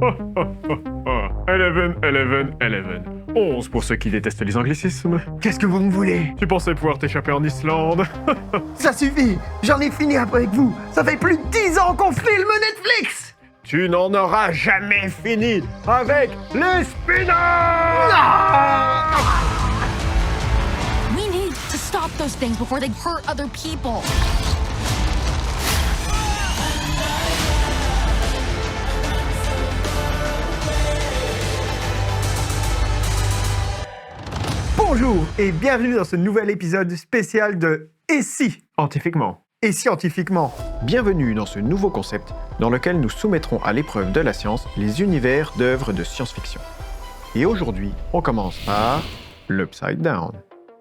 11, 11, 11. 11 pour ceux qui détestent les anglicismes. Qu'est-ce que vous me voulez? Tu pensais pouvoir t'échapper en Islande? Ça suffit! J'en ai fini avec vous! Ça fait plus de 10 ans qu'on filme Netflix! Tu n'en auras jamais fini avec les spin-offs! We need to stop those things before they hurt other people. Bonjour et bienvenue dans ce nouvel épisode spécial de Et si Scientifiquement. Et scientifiquement. Bienvenue dans ce nouveau concept dans lequel nous soumettrons à l'épreuve de la science les univers d'œuvres de science-fiction. Et aujourd'hui, on commence par l'Upside Down.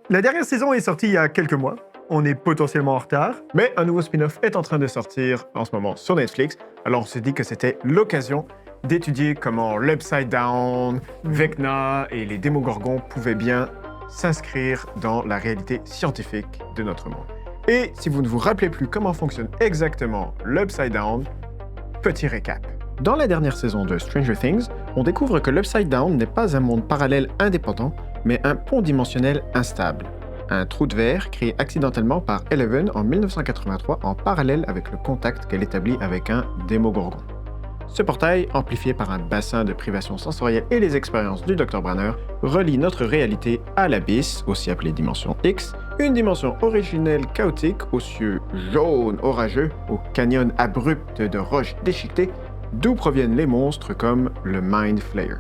La dernière saison est sortie il y a quelques mois. On est potentiellement en retard. Mais un nouveau spin-off est en train de sortir en ce moment sur Netflix, alors on s'est dit que c'était l'occasion d'étudier comment l'Upside Down, Vecna et les Démogorgons pouvaient bien s'inscrire dans la réalité scientifique de notre monde. Et si vous ne vous rappelez plus comment fonctionne exactement l'Upside Down, petit récap. Dans la dernière saison de Stranger Things, on découvre que l'Upside Down n'est pas un monde parallèle indépendant, mais un pont dimensionnel instable. Un trou de verre créé accidentellement par Eleven en 1983 en parallèle avec le contact qu'elle établit avec un Démogorgon. Ce portail, amplifié par un bassin de privation sensorielle et les expériences du Dr Branner, relie notre réalité à l'abysse, aussi appelée dimension X, une dimension originelle chaotique aux cieux jaunes orageux, aux canyons abrupts de roches déchiquetées, d'où proviennent les monstres comme le Mind Flayer.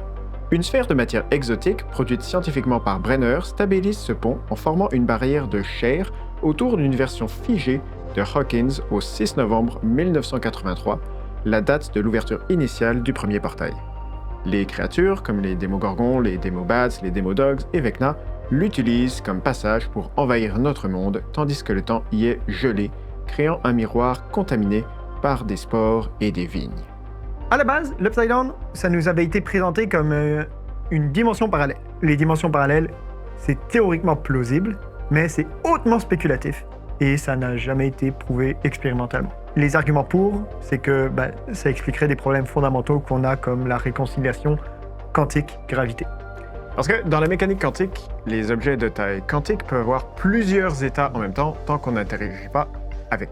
Une sphère de matière exotique, produite scientifiquement par Brenner, stabilise ce pont en formant une barrière de chair autour d'une version figée de Hawkins au 6 novembre 1983, la date de l'ouverture initiale du premier portail. Les créatures, comme les Démogorgons, les Démobats, les Démodogs et Vecna, l'utilisent comme passage pour envahir notre monde, tandis que le temps y est gelé, créant un miroir contaminé par des spores et des vignes. À la base, l'Upside Down, ça nous avait été présenté comme une dimension parallèle. Les dimensions parallèles, c'est théoriquement plausible, mais c'est hautement spéculatif et ça n'a jamais été prouvé expérimentalement. Les arguments pour, c'est que ça expliquerait des problèmes fondamentaux qu'on a comme la réconciliation quantique-gravité. Parce que dans la mécanique quantique, les objets de taille quantique peuvent avoir plusieurs états en même temps tant qu'on n'interagit pas avec.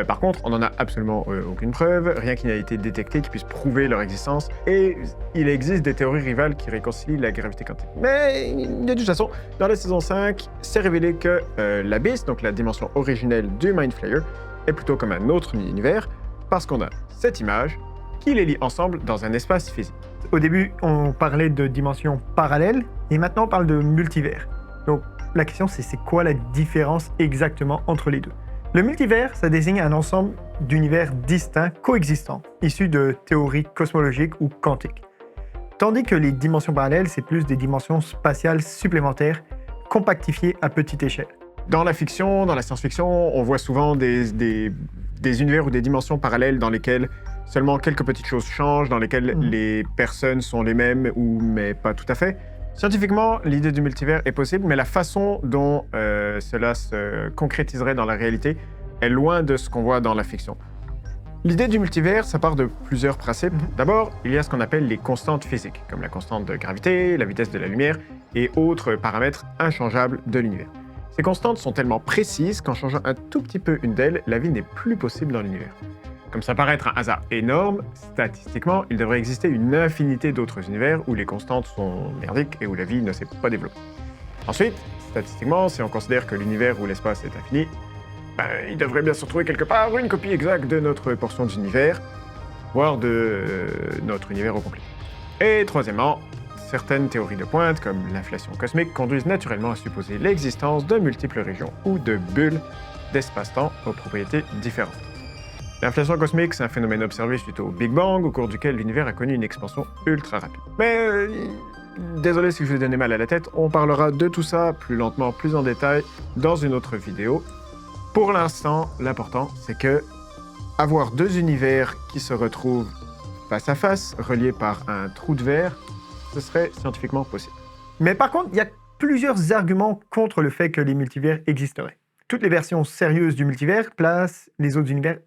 Par contre, on n'en a absolument aucune preuve, rien qui n'a été détecté qui puisse prouver leur existence, et il existe des théories rivales qui réconcilient la gravité quantique. Mais de toute façon, dans la saison 5, c'est révélé que l'abysse, donc la dimension originelle du Mind Flayer, est plutôt comme un autre univers, parce qu'on a cette image qui les lie ensemble dans un espace physique. Au début, on parlait de dimensions parallèles, et maintenant on parle de multivers. Donc la question c'est quoi la différence exactement entre les deux? Le multivers, ça désigne un ensemble d'univers distincts coexistants, issus de théories cosmologiques ou quantiques. Tandis que les dimensions parallèles, c'est plus des dimensions spatiales supplémentaires, compactifiées à petite échelle. Dans la fiction, dans la science-fiction, on voit souvent des univers ou des dimensions parallèles dans lesquelles seulement quelques petites choses changent, dans lesquelles les personnes sont les mêmes mais pas tout à fait. Scientifiquement, l'idée du multivers est possible, mais la façon dont cela se concrétiserait dans la réalité est loin de ce qu'on voit dans la fiction. L'idée du multivers, ça part de plusieurs principes. D'abord, il y a ce qu'on appelle les constantes physiques, comme la constante de gravité, la vitesse de la lumière et autres paramètres inchangeables de l'univers. Ces constantes sont tellement précises qu'en changeant un tout petit peu une d'elles, la vie n'est plus possible dans l'univers. Comme ça paraît être un hasard énorme, statistiquement, il devrait exister une infinité d'autres univers où les constantes sont merdiques et où la vie ne s'est pas développée. Ensuite, statistiquement, si on considère que l'univers ou l'espace est infini, il devrait bien se retrouver quelque part une copie exacte de notre portion d'univers, voire de notre univers au complet. Et troisièmement, certaines théories de pointe, comme l'inflation cosmique, conduisent naturellement à supposer l'existence de multiples régions ou de bulles d'espace-temps aux propriétés différentes. L'inflation cosmique, c'est un phénomène observé suite au Big Bang, au cours duquel l'univers a connu une expansion ultra rapide. Mais désolé si je vous ai donné mal à la tête, on parlera de tout ça plus lentement, plus en détail, dans une autre vidéo. Pour l'instant, l'important, c'est que avoir deux univers qui se retrouvent face à face, reliés par un trou de verre, ce serait scientifiquement possible. Mais par contre, il y a plusieurs arguments contre le fait que les multivers existeraient. Toutes les versions sérieuses du multivers placent les autres univers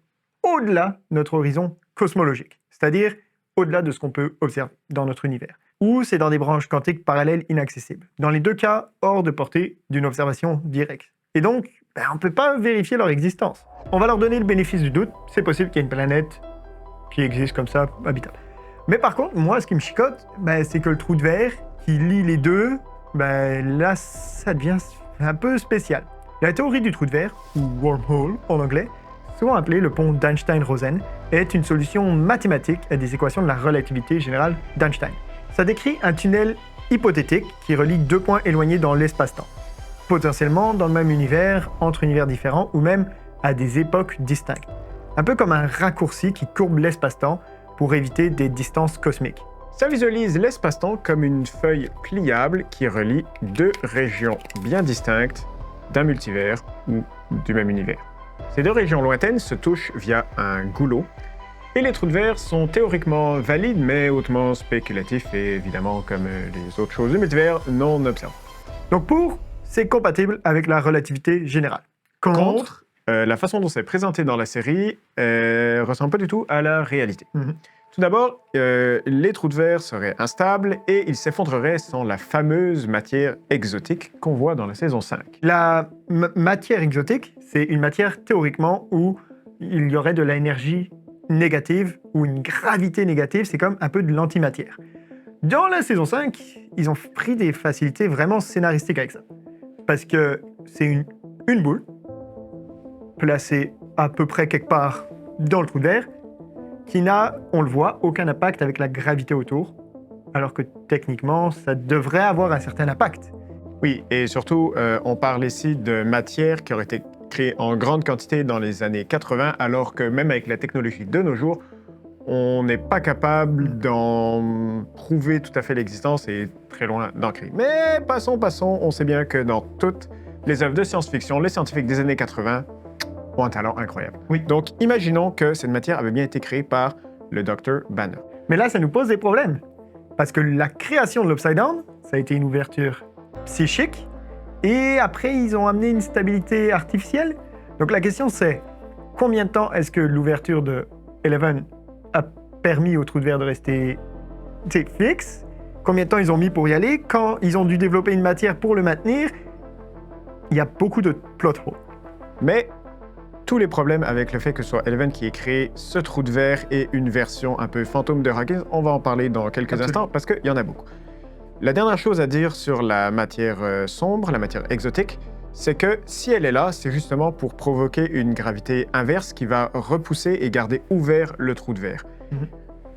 au-delà de notre horizon cosmologique, c'est-à-dire au-delà de ce qu'on peut observer dans notre univers. Ou c'est dans des branches quantiques parallèles inaccessibles. Dans les deux cas, hors de portée d'une observation directe. Et donc, on ne peut pas vérifier leur existence. On va leur donner le bénéfice du doute, c'est possible qu'il y ait une planète qui existe comme ça, habitable. Mais par contre, moi, ce qui me chicote, c'est que le trou de verre qui lie les deux, là, ça devient un peu spécial. La théorie du trou de verre, ou wormhole en anglais, souvent appelée le pont d'Einstein-Rosen, est une solution mathématique à des équations de la relativité générale d'Einstein. Ça décrit un tunnel hypothétique qui relie deux points éloignés dans l'espace-temps, potentiellement dans le même univers, entre univers différents, ou même à des époques distinctes. Un peu comme un raccourci qui courbe l'espace-temps pour éviter des distances cosmiques. Ça visualise l'espace-temps comme une feuille pliable qui relie deux régions bien distinctes d'un multivers ou du même univers. Ces deux régions lointaines se touchent via un goulot, et les trous de verre sont théoriquement valides mais hautement spéculatifs et évidemment, comme les autres choses du multivers, non observables. Donc pour, c'est compatible avec la relativité générale. Contre, la façon dont c'est présenté dans la série ressemble pas du tout à la réalité. Tout d'abord, les trous de verre seraient instables et ils s'effondreraient sans la fameuse matière exotique qu'on voit dans la saison 5. La matière exotique, c'est une matière théoriquement où il y aurait de l'énergie négative ou une gravité négative, c'est comme un peu de l'antimatière. Dans la saison 5, ils ont pris des facilités vraiment scénaristiques avec ça. Parce que c'est une boule placée à peu près quelque part dans le trou de verre qui n'a, on le voit, aucun impact avec la gravité autour, alors que techniquement, ça devrait avoir un certain impact. Oui, et surtout, on parle ici de matière qui aurait été créée en grande quantité dans les années 80, alors que même avec la technologie de nos jours, on n'est pas capable d'en prouver tout à fait l'existence et très loin d'en créer. Mais passons, on sait bien que dans toutes les œuvres de science-fiction, les scientifiques des années 80 ont un talent incroyable. Oui. Donc, imaginons que cette matière avait bien été créée par le Dr. Banner. Mais là, ça nous pose des problèmes. Parce que la création de l'Upside Down, ça a été une ouverture psychique, et après, ils ont amené une stabilité artificielle. Donc la question, c'est combien de temps est-ce que l'ouverture de Eleven a permis au trou de verre de rester fixe? Combien de temps ils ont mis pour y aller? Quand ils ont dû développer une matière pour le maintenir? Il y a beaucoup de plot holes. Mais tous les problèmes avec le fait que ce soit Eleven qui ait créé ce trou de verre et une version un peu fantôme de Hawkins, on va en parler dans quelques instants parce qu'il y en a beaucoup. La dernière chose à dire sur la matière sombre, la matière exotique, c'est que si elle est là, c'est justement pour provoquer une gravité inverse qui va repousser et garder ouvert le trou de verre.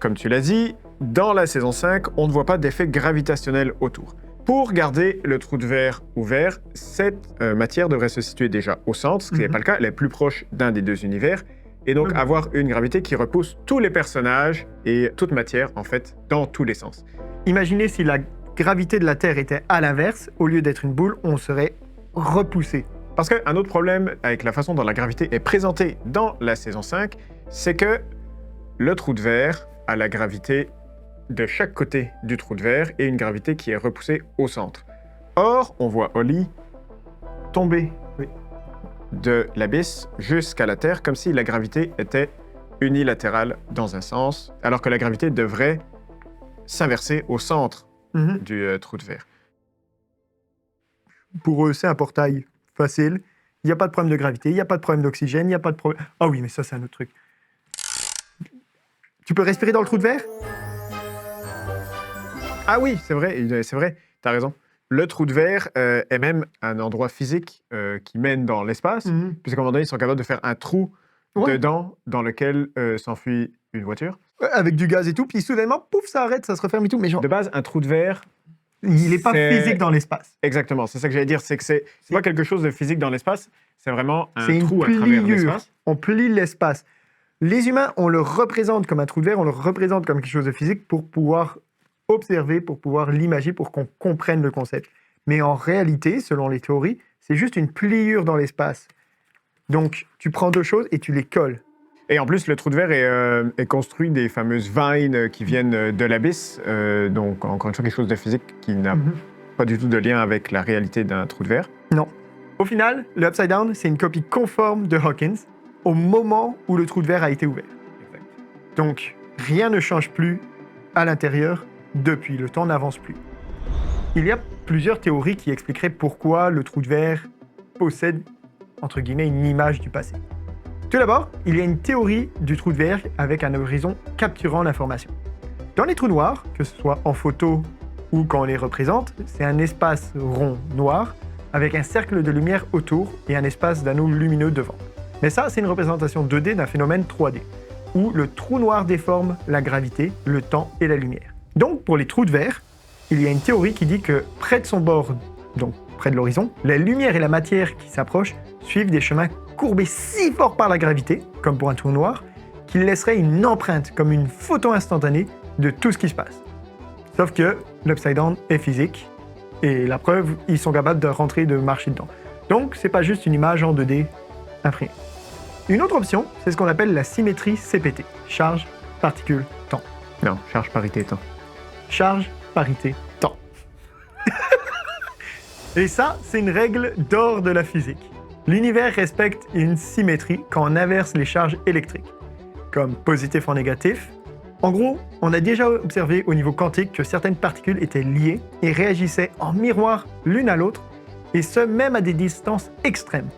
Comme tu l'as dit, dans la saison 5, on ne voit pas d'effet gravitationnel autour. Pour garder le trou de verre ouvert, cette matière devrait se situer déjà au centre, ce qui n'est pas le cas, elle est plus proche d'un des deux univers, et donc avoir une gravité qui repousse tous les personnages et toute matière, en fait, dans tous les sens. Imaginez si la gravité de la Terre était à l'inverse, au lieu d'être une boule, on serait repoussé. Parce qu'un autre problème avec la façon dont la gravité est présentée dans la saison 5, c'est que le trou de verre a la gravité de chaque côté du trou de verre et une gravité qui est repoussée au centre. Or, on voit Holly tomber de l'abysse jusqu'à la Terre comme si la gravité était unilatérale dans un sens, alors que la gravité devrait s'inverser au centre du trou de verre. Pour eux, c'est un portail facile. Il n'y a pas de problème de gravité, il n'y a pas de problème d'oxygène, il n'y a pas de problème... Ah oui, mais ça, c'est un autre truc. Tu peux respirer dans le trou de verre? Ah oui, c'est vrai, t'as raison. Le trou de verre est même un endroit physique qui mène dans l'espace, puisqu'à un moment donné, ils sont capables de faire un trou dedans dans lequel s'enfuit une voiture. Avec du gaz et tout, puis soudainement, pouf, ça arrête, ça se referme et tout. Mais genre, De base, un trou de verre... il n'est pas physique dans l'espace. Exactement, c'est ça que j'allais dire, c'est que c'est pas quelque chose de physique dans l'espace, c'est vraiment un trou à une travers pliure. l'espace. On plie l'espace. Les humains, on le représente comme un trou de verre, on le représente comme quelque chose de physique pour pouvoir observer, pour pouvoir l'imager, pour qu'on comprenne le concept. Mais en réalité, selon les théories, c'est juste une pliure dans l'espace. Donc, tu prends deux choses et tu les colles. Et en plus, le trou de verre est construit des fameuses vines qui viennent de l'abysse, donc encore une fois, quelque chose de physique qui n'a pas du tout de lien avec la réalité d'un trou de verre. Non. Au final, le Upside Down, c'est une copie conforme de Hawkins au moment où le trou de verre a été ouvert. Exact. Donc, rien ne change plus à l'intérieur depuis, le temps n'avance plus. Il y a plusieurs théories qui expliqueraient pourquoi le trou de verre possède, entre guillemets, une image du passé. Tout d'abord, il y a une théorie du trou de verre avec un horizon capturant l'information. Dans les trous noirs, que ce soit en photo ou quand on les représente, c'est un espace rond noir avec un cercle de lumière autour et un espace d'anneau lumineux devant. Mais ça, c'est une représentation 2D d'un phénomène 3D, où le trou noir déforme la gravité, le temps et la lumière. Donc, pour les trous de verre, il y a une théorie qui dit que près de son bord, donc près de l'horizon, la lumière et la matière qui s'approchent suivent des chemins courbés si fort par la gravité, comme pour un trou noir, qu'il laisserait une empreinte, comme une photo instantanée, de tout ce qui se passe. Sauf que l'Upside Down est physique, et la preuve, ils sont capables de rentrer, de marcher dedans. Donc, c'est pas juste une image en 2D imprimée. Une autre option, c'est ce qu'on appelle la symétrie CPT, charge, particule, temps. Non, charge, parité, temps. Charge, parité, temps. Et ça, c'est une règle d'or de la physique. L'univers respecte une symétrie quand on inverse les charges électriques, comme positif en négatif. En gros, on a déjà observé au niveau quantique que certaines particules étaient liées et réagissaient en miroir l'une à l'autre, et ce même à des distances extrêmes.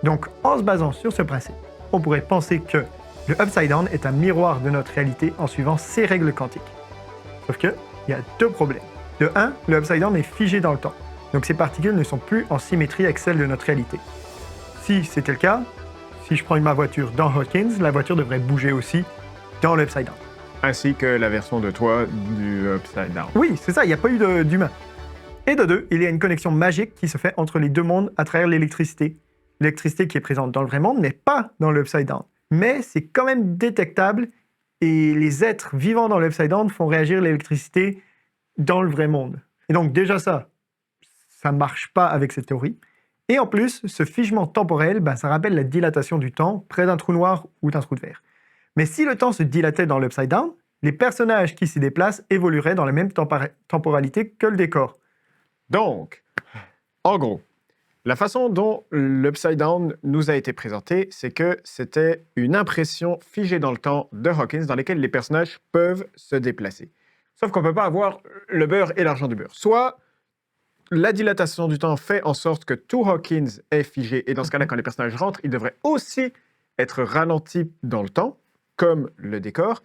Donc, en se basant sur ce principe, on pourrait penser que le Upside Down est un miroir de notre réalité en suivant ces règles quantiques. Sauf que, il y a deux problèmes. De 1, le Upside Down est figé dans le temps, donc ces particules ne sont plus en symétrie avec celles de notre réalité. Si c'était le cas, si je prends ma voiture dans Hawkins, la voiture devrait bouger aussi dans le Upside Down. Ainsi que la version de toi du Upside Down. Oui, c'est ça, il n'y a pas eu d'humain. Et de 2, il y a une connexion magique qui se fait entre les deux mondes à travers l'électricité. L'électricité qui est présente dans le vrai monde, mais pas dans le Upside Down. Mais c'est quand même détectable et les êtres vivants dans le Upside Down font réagir l'électricité dans le vrai monde. Et donc déjà ça ne marche pas avec cette théorie. Et en plus, ce figement temporel, ça rappelle la dilatation du temps près d'un trou noir ou d'un trou de verre. Mais si le temps se dilatait dans l'Upside Down, les personnages qui s'y déplacent évolueraient dans la même temporalité que le décor. Donc, en gros, la façon dont l'Upside Down nous a été présenté, c'est que c'était une impression figée dans le temps de Hawkins dans laquelle les personnages peuvent se déplacer. Sauf qu'on ne peut pas avoir le beurre et l'argent du beurre. Soit la dilatation du temps fait en sorte que tout Hawkins est figé, et dans ce cas-là, quand les personnages rentrent, ils devraient aussi être ralentis dans le temps, comme le décor.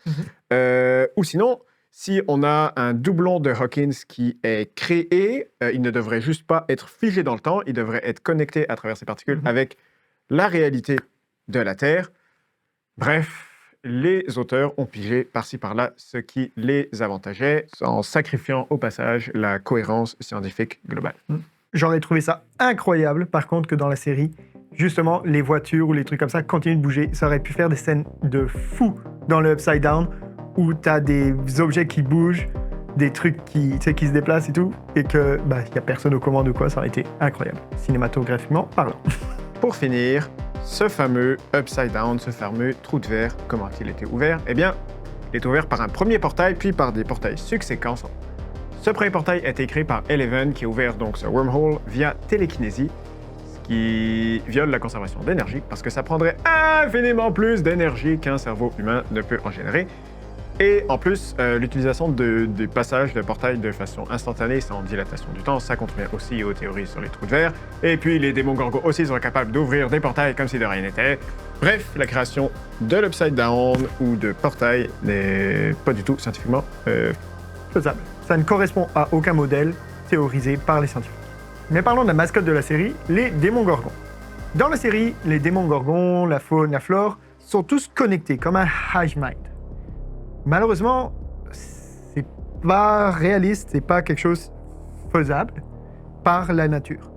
Ou sinon, si on a un doublon de Hawkins qui est créé, il ne devrait juste pas être figé dans le temps, il devrait être connecté à travers ces particules avec la réalité de la Terre. Bref, les auteurs ont pigé par-ci par-là ce qui les avantageait, en sacrifiant au passage la cohérence scientifique globale. J'aurais trouvé ça incroyable, par contre, que dans la série, justement, les voitures ou les trucs comme ça continuent de bouger. Ça aurait pu faire des scènes de fou dans le Upside Down, où t'as des objets qui bougent, des trucs qui se déplacent et tout, et que y a personne aux commandes ou quoi, ça aurait été incroyable, cinématographiquement parlant. Pour finir, ce fameux Upside Down, ce fameux trou de verre, comment a-t-il été ouvert? Eh bien, il est ouvert par un premier portail, puis par des portails subséquents. Ce premier portail a été créé par Eleven, qui a ouvert donc ce wormhole via télékinésie, ce qui viole la conservation d'énergie, parce que ça prendrait infiniment plus d'énergie qu'un cerveau humain ne peut en générer. Et en plus, l'utilisation des passages de portail de façon instantanée, sans dilatation du temps, ça contrevient aussi aux théories sur les trous de verre. Et puis, les démons Gorgo aussi sont capables d'ouvrir des portails comme si de rien n'était. Bref, la création de l'Upside Down ou de portail n'est pas du tout scientifiquement faisable. Ça ne correspond à aucun modèle théorisé par les scientifiques. Mais parlons de la mascotte de la série, les démons Gorgons. Dans la série, les démons Gorgons, la faune, la flore, sont tous connectés comme un hive mind. Malheureusement, c'est pas réaliste, c'est pas quelque chose faisable par la nature.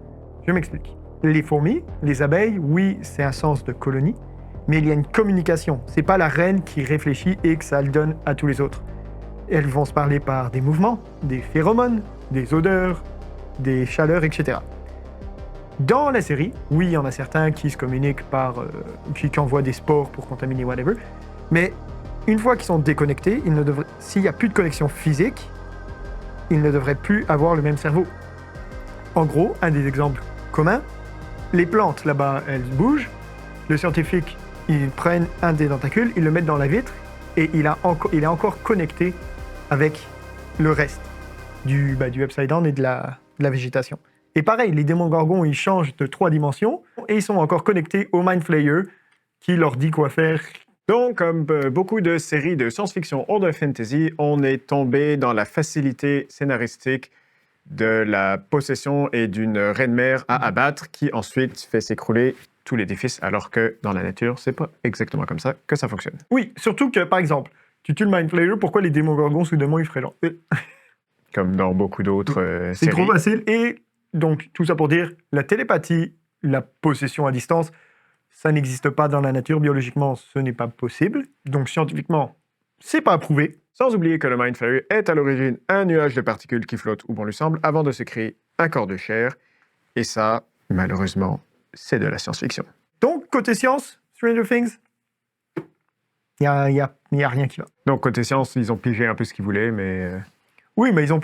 Je m'explique. Les fourmis, les abeilles, oui, c'est un sens de colonie, mais il y a une communication. C'est pas la reine qui réfléchit et que ça le donne à tous les autres. Elles vont se parler par des mouvements, des phéromones, des odeurs, des chaleurs, etc. Dans la série, oui, il y en a certains qui se communiquent par... qui envoient des spores pour contaminer whatever, mais une fois qu'ils sont déconnectés, s'il n'y a plus de connexion physique, ils ne devraient plus avoir le même cerveau. En gros, un des exemples communs, les plantes là-bas, elles bougent. Le scientifique, ils prennent un des tentacules, ils le mettent dans la vitre, et il est encore connecté avec le reste du Upside Down et de la végétation. Et pareil, les démons gorgons, ils changent de 3 dimensions et ils sont encore connectés au Mind Flayer qui leur dit quoi faire. Donc, comme beaucoup de séries de science-fiction ou de fantasy, on est tombé dans la facilité scénaristique de la possession et d'une reine-mère à abattre qui ensuite fait s'écrouler tout l'édifice, alors que dans la nature, c'est pas exactement comme ça que ça fonctionne. Oui, surtout que, par exemple, tu tues le Mind Flayer, pourquoi les démons gorgons, soudainement, ils feraient genre... Comme dans beaucoup d'autres C'est séries. trop facile. Et donc, tout ça pour dire, la télépathie, la possession à distance, ça n'existe pas dans la nature. Biologiquement, ce n'est pas possible. Donc, scientifiquement, c'est pas approuvé. Sans oublier que le Mind Flayer est à l'origine un nuage de particules qui flotte où bon lui semble avant de se créer un corps de chair. Et ça, malheureusement, c'est de la science-fiction. Donc, côté science, Stranger Things, il n'y a rien qui va. Donc, côté science, ils ont pigé un peu ce qu'ils voulaient, mais... Oui, mais ils ont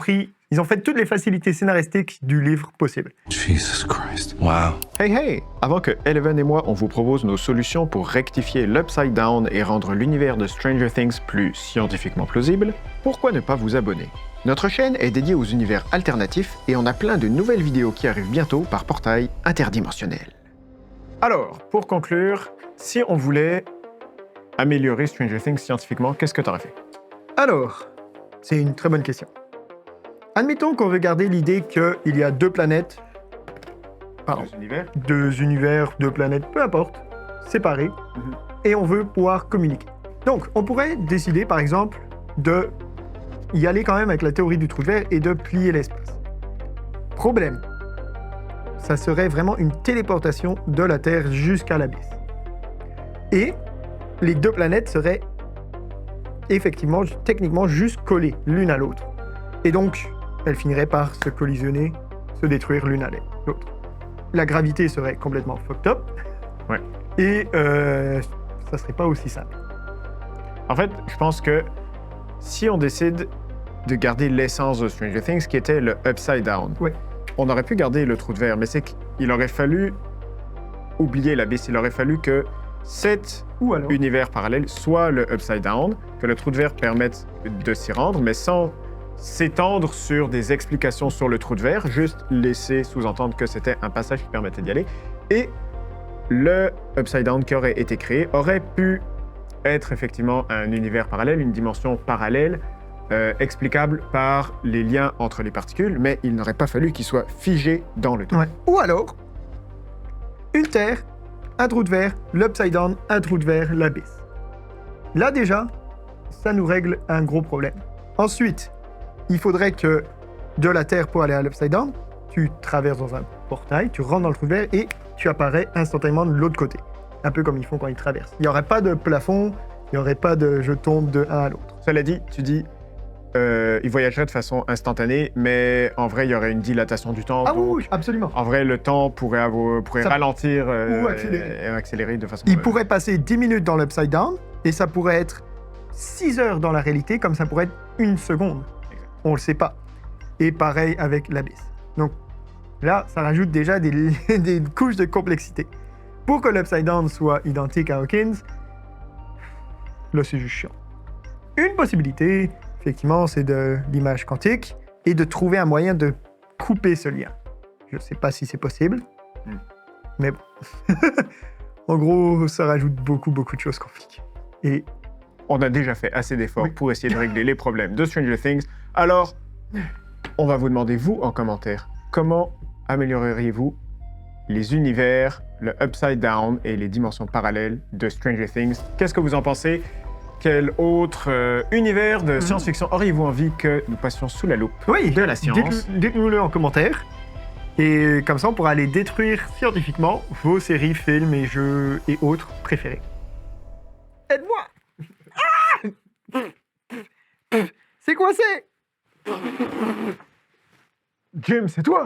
fait toutes les facilités scénaristiques du livre possible. Jesus Christ. Wow. Hey hey! Avant que Eleven et moi, on vous propose nos solutions pour rectifier l'Upside Down et rendre l'univers de Stranger Things plus scientifiquement plausible, pourquoi ne pas vous abonner? Notre chaîne est dédiée aux univers alternatifs et on a plein de nouvelles vidéos qui arrivent bientôt par portail interdimensionnel. Alors, pour conclure, si on voulait améliorer Stranger Things scientifiquement, qu'est-ce que tu aurais fait? Alors, c'est une très bonne question. Admettons qu'on veut garder l'idée qu'il y a 2 planètes, Deux univers? 2 univers, 2 planètes, peu importe, séparés, et on veut pouvoir communiquer. Donc, on pourrait décider, par exemple, de y aller quand même avec la théorie du trou de verre et de plier l'espace. Problème, ça serait vraiment une téléportation de la Terre jusqu'à l'abysse. Et les 2 planètes seraient effectivement, techniquement, juste collées l'une à l'autre. Et donc, elles finiraient par se collisionner, se détruire l'une à l'autre. La gravité serait complètement fucked up. Ouais. Et ça serait pas aussi simple. En fait, je pense que si on décide de garder l'essence de Stranger Things, qui était le Upside Down, Ouais. on aurait pu garder le trou de verre, mais c'est qu'il aurait fallu oublier l'abysse. Il aurait fallu que cet Ou alors, univers parallèle soit le Upside Down, que le trou de verre permette de s'y rendre, mais sans s'étendre sur des explications sur le trou de verre, juste laisser sous-entendre que c'était un passage qui permettait d'y aller. Et le Upside Down qui aurait été créé aurait pu être effectivement un univers parallèle, une dimension parallèle, explicable par les liens entre les particules, mais il n'aurait pas fallu qu'il soit figé dans le temps. ouais. Ou alors, une Terre, un trou de verre, l'Upside Down, un trou de verre, l'abysse. Là déjà, ça nous règle un gros problème. Ensuite, il faudrait que de la Terre pour aller à l'Upside Down, tu traverses dans un portail, tu rentres dans le trou de verre et tu apparais instantanément de l'autre côté. Un peu comme ils font quand ils traversent. Il n'y aurait pas de plafond, il n'y aurait pas de je tombe de un à l'autre. Cela dit, tu dis, il voyagerait de façon instantanée, mais en vrai, il y aurait une dilatation du temps. Ah donc, oui, absolument. en vrai, le temps pourrait Ça- ralentir ou accélérer. et accélérer de façon... Il pourrait passer 10 minutes dans l'Upside Down et ça pourrait être 6 heures dans la réalité, comme ça pourrait être 1 seconde. On le sait pas. Et pareil avec l'abysse. Donc là, ça rajoute déjà des couches de complexité. Pour que l'Upside Down soit identique à Hawkins, là c'est juste chiant. Une possibilité, effectivement, c'est de l'image quantique et de trouver un moyen de couper ce lien. Je sais pas si c'est possible, mais bon. En gros, ça rajoute beaucoup de choses compliquées. Et On a déjà fait assez d'efforts Oui. pour essayer de régler les problèmes de Stranger Things. Alors, on va vous demander, vous, en commentaire, comment amélioreriez-vous les univers, le Upside Down et les dimensions parallèles de Stranger Things? Qu'est-ce que vous en pensez? Quel autre univers de science-fiction auriez-vous envie que nous passions sous la loupe oui, de la science? dites-nous-le en commentaire. Et comme ça, on pourra aller détruire scientifiquement vos séries, films et jeux et autres préférés. Aide-moi! C'est quoi c'est? Jim, c'est toi!